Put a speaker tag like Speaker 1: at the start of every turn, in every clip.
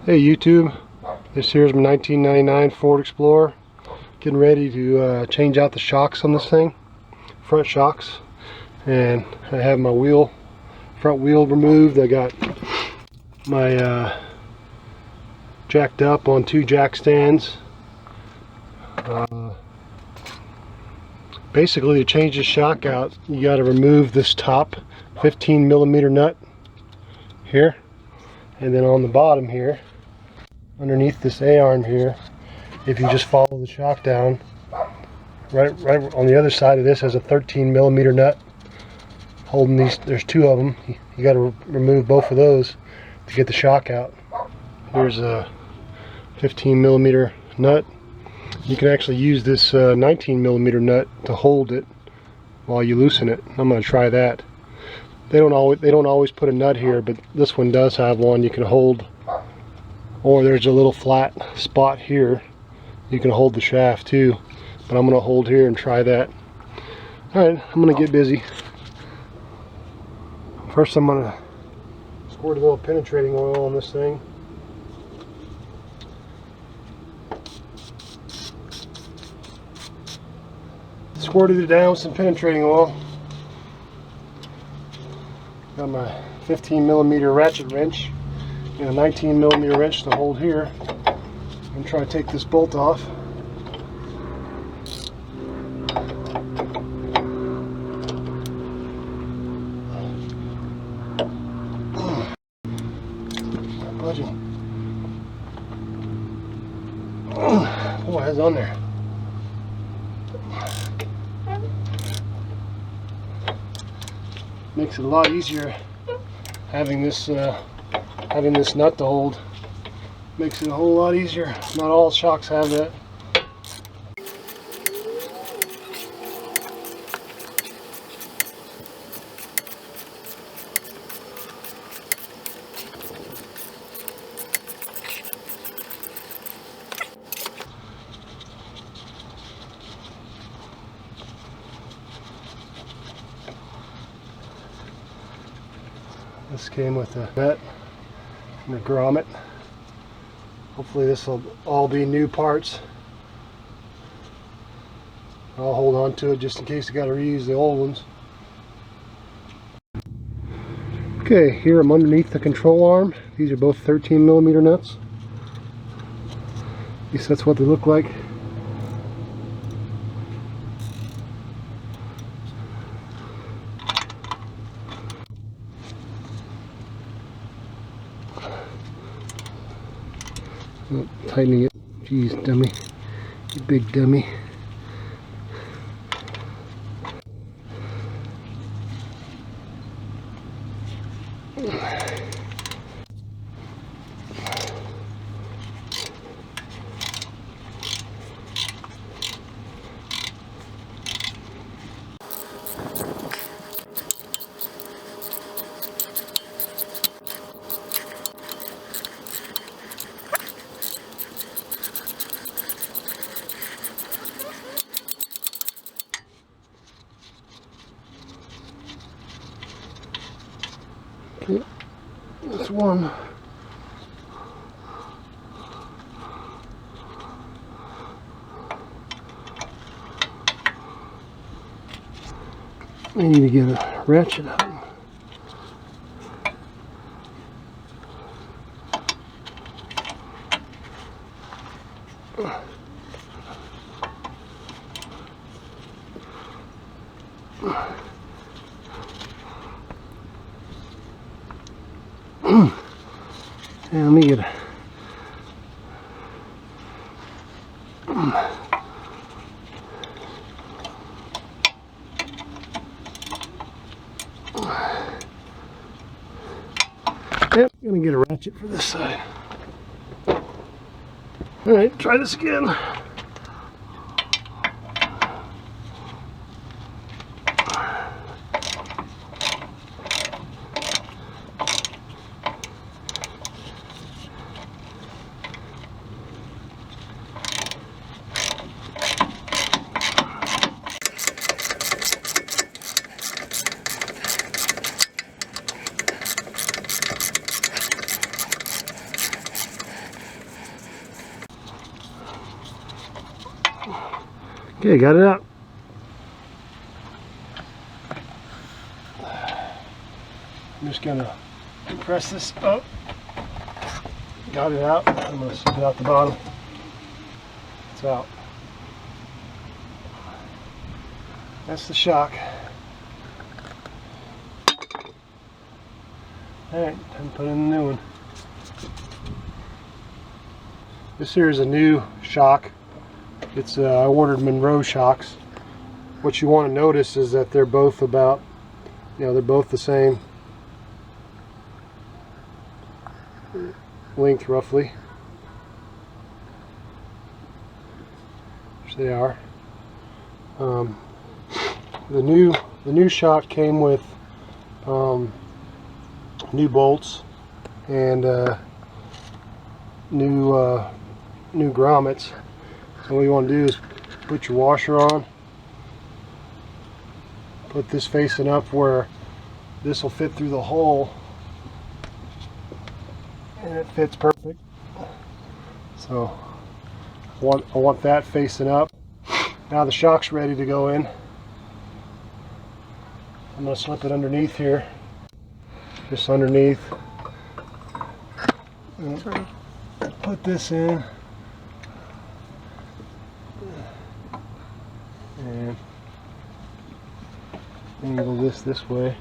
Speaker 1: Hey YouTube, this here's my 1999 Ford Explorer. Getting ready to change out the shocks on this thing, front shocks, and I have my front wheel removed. I got my jacked up on 2 jack stands. Basically, to change the shock out, you got to remove this top 15mm nut here, and then on the bottom here, underneath this A-arm here, if you just follow the shock down, right on the other side of this has a 13mm nut holding these. There's 2 of them. You got to remove both of those to get the shock out. Here's a 15mm nut. You can actually use this 19mm nut to hold it while you loosen it. I'm going to try that. They don't always put a nut here, but this one does have one you can hold. Or there's a little flat spot here you can hold the shaft too, but I'm going to hold here and try that. Alright, I'm going to get busy. First I'm going to squirt a little penetrating oil on this thing. Squirted it down with some penetrating oil. Got my 15mm ratchet wrench and a 19mm wrench to hold here, and try to take this bolt off. Not budging. Boy, it's on there. Makes it a lot easier having this nut to hold. Makes it a whole lot easier. Not all shocks have that. This came with a nut and a grommet. Hopefully this will all be new parts. I'll hold on to it just in case I got to reuse the old ones. Okay, here I'm underneath the control arm. These are both 13mm nuts. At least that's what they look like. Oh, tightening it. Jeez, dummy. You big dummy. Okay, that's one. I need to get a ratchet out. Yeah, let me get it. Yep, gonna get a ratchet for this side. Alright, try this again. Okay, got it out. I'm just gonna press this up. Got it out. I'm gonna slip it out the bottom. It's out. That's the shock. Alright, time to put in a new one. This here is a new shock. It's I ordered Monroe shocks. What you want to notice is that they're both about, they're both the same length roughly, which they are. The new shock came with new bolts and new grommets. So what you want to do is put your washer on, put this facing up where this will fit through the hole, and it fits perfect. So I want that facing up. Now the shock's ready to go in. I'm going to slip it underneath here, just underneath.
Speaker 2: Sorry.
Speaker 1: Put this in and angle this way.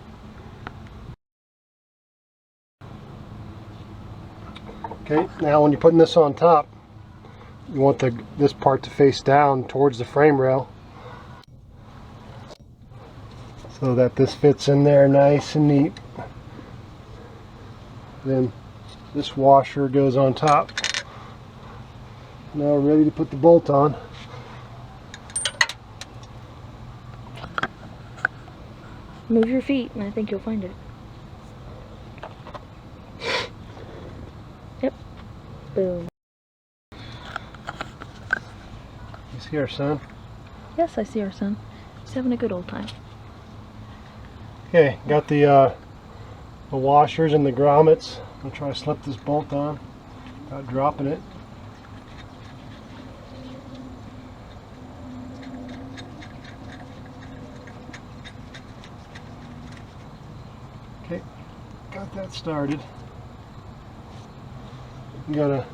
Speaker 1: Okay, now when you're putting this on top, you want this part to face down towards the frame rail so that this fits in there nice and neat. Then this washer goes on top. Now we're ready to put the bolt on.
Speaker 2: Move your feet and I think you'll find it. Yep. Boom.
Speaker 1: You see our son?
Speaker 2: Yes, I see our son. He's having a good old time.
Speaker 1: Okay, got the washers and the grommets. I'm gonna try to slip this bolt on without dropping it. Okay, got that started. You gotta,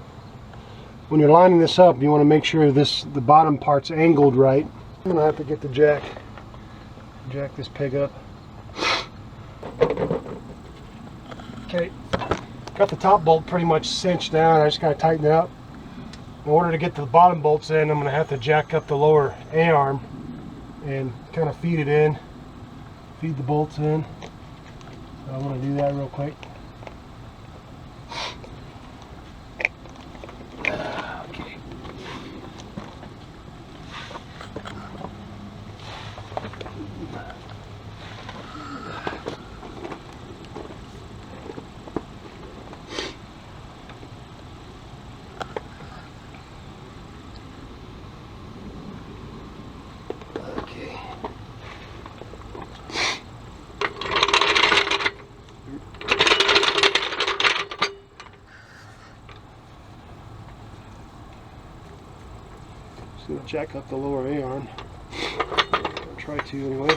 Speaker 1: when you're lining this up, you want to make sure the bottom part's angled right. I'm gonna have to get the jack this pig up. Okay, got the top bolt pretty much cinched down. I just gotta tighten it up. In order to get the bottom bolts in, I'm gonna have to jack up the lower A-arm and kind of feed it in, feed the bolts in. So I want to do that real quick. Okay. Just going to jack up the lower A-arm. I'll try to anyway.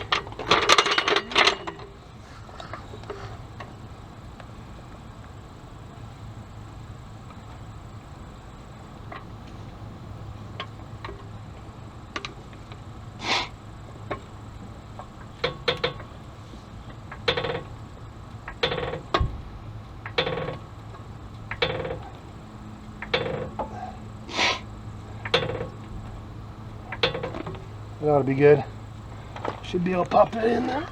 Speaker 1: That ought to be good. Should be able to pop that in there.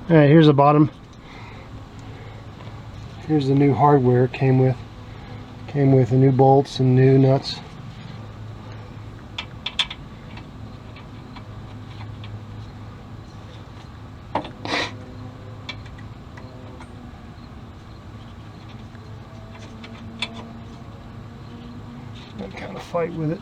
Speaker 1: Alright, here's the bottom. Here's the new hardware it came with. Came with the new bolts and new nuts. And kind of fight with it.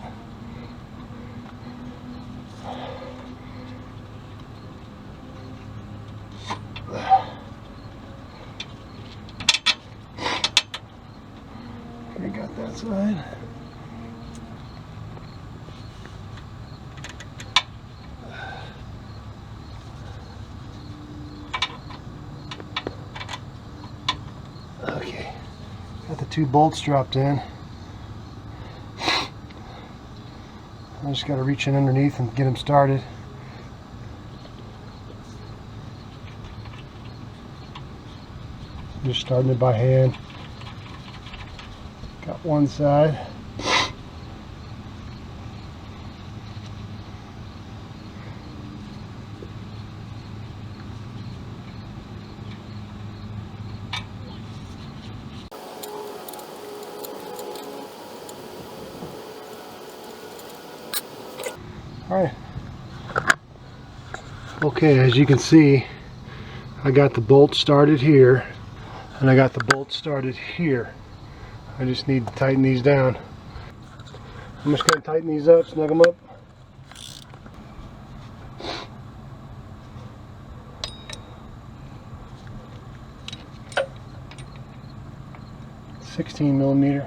Speaker 1: 2 bolts dropped in. I just got to reach in underneath and get them started. Just starting it by hand. Got one side. Alright. Okay, as you can see, I got the bolt started here, and I got the bolt started here. I just need to tighten these down. I'm just going to tighten these up, snug them up. $16mm.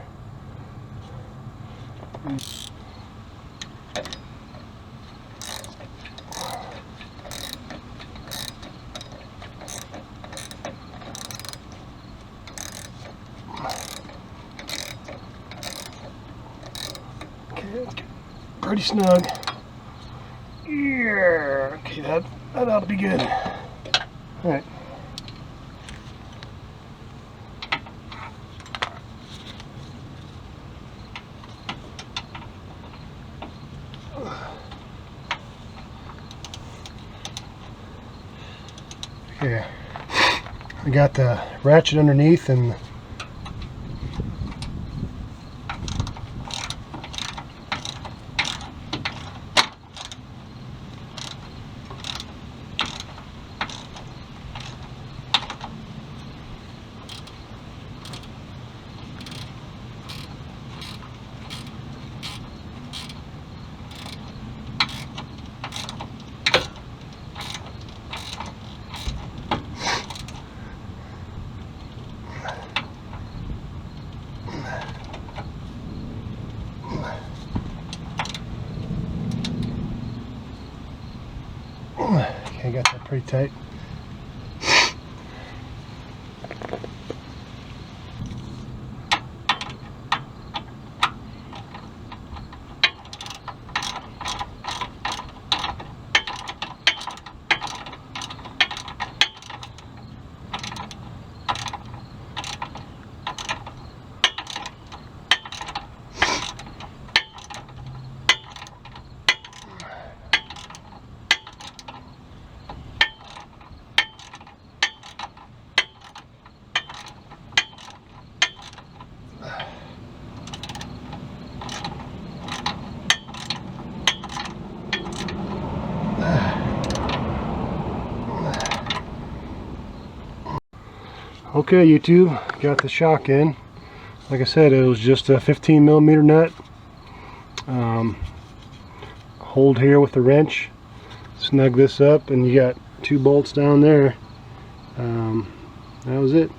Speaker 1: Pretty snug. Yeah. Okay, that ought to be good. All right. Okay. I got the ratchet underneath and okay, I got that pretty tight. Okay, YouTube, got the shock in. Like I said, it was just a 15mm nut. Hold here with the wrench, snug this up, and you got 2 bolts down there. That was it.